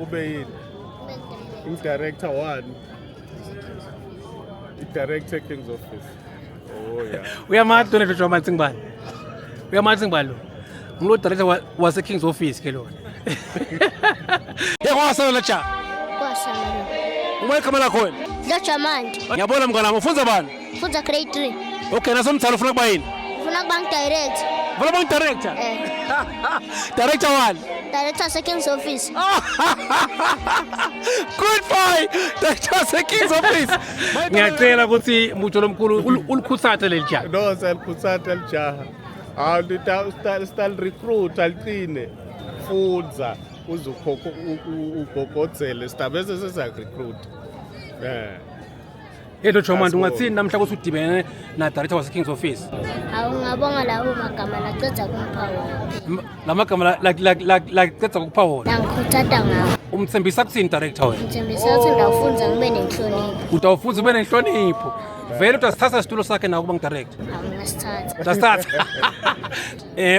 ube yini director 1 director King's Office. Oh yeah. Uyamazi Donald Choma Tsingibani. Uyamazi Tsingibani lo. Ngulo director wase King's Office ke lo. Yakwasa la cha. Kwasa lo. Uma kama lakho wena? Dr. Mand. Ngiyabona mngana ufunza bani? Ufunza grade 3. Okay, naso mthalo ufuna kuba yini? Ufuna kuba direct. Ufuna kuba director? Director 1. Director se King's Office. Good boy. Director King's Office. Ngiyacela ukuthi mutho lomkhulu ulikhutsathe leli jaha. No, selikhuthatha lijaha. Style recruit alqine. Fundza uzukhokho ugogodzele stabese sesa recruit. Dr. Choma ungathini namhla ukuthi udibene na director wase King's Office? Awungabonga lawo magama laqedza kumpha wona. Lamagama la qedza ukupha wona. Ngikhuthata ngawo. Umthembisa kuthini director wena? Ngithembisa ukuthi ndawufunza ngibe nenhlonipho. Utawufunza ube nenhlonipho. Vele utasithatha isitulo sakhe nawo kuba ngidirector. Awungasithatha. Utasithatha.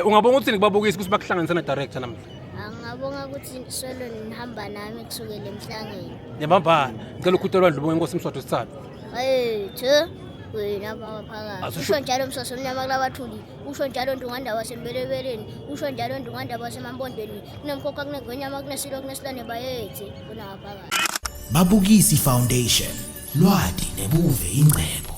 Ungabonga ukuthi ngibabukise ukuthi bakuhlanganisa na director namhla. Ngabonga ukuthi solo nihamba nami kusukela emhlangeni. Yabambana. Ngicela ukhutelwa ndlubo ngenkosi Mswati Sithando. Wena phakathi. Usho njalo Msoso Mnyama kulabathuli. Usho njalo Ndunganda wasembelebeleni. Usho njalo Ndunganda wasemambondweni. Kunemkhokha kunegonyama kunesilo kunesilane bayethi kuna phakathi. Mabukisi Foundation. Lwadi nebuve ingcebo.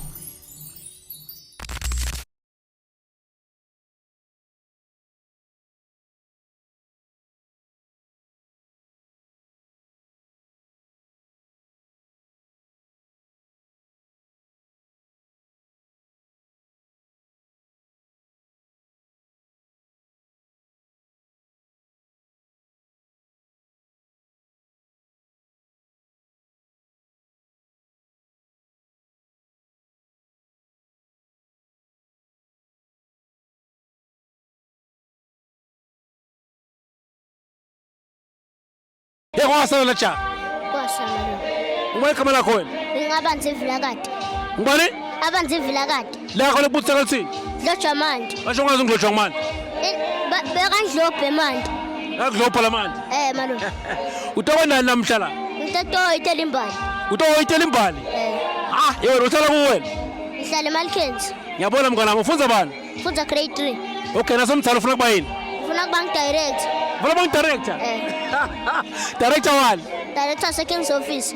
Yakwasa la cha. Kwasa lo. Uma kama lakho wena? Ngabanzi vilakade. Ngibani? Abanzi vilakade. Lakho lebutsa kathini? Dr. Mand. Basho ngazi ngidlojwa ngimani? Bekandlophe manje. Akudlopha la manje. Malo. Utawona namhla la. Ngitatoyi itelimbali. Utoyitela imbali? Yena uthala kuwena? Ngihlala eMalkens. Ngiyabona mngana ufunza bani? Ufunza grade 3. Okay, naso mthalo ufuna kuba yini? Ufuna kuba direct. Ufuna kuba director? Director 1. Director se King's Office.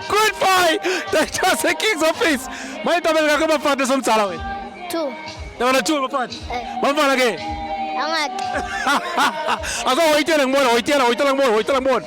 Good boy. Director King's Office. Mayitobela ngakho bafana somtsala wena. 2. Tabana 2 bafana. Bafana ke? Angati. Azo hoyitela ngibona, hoyitela ngibona.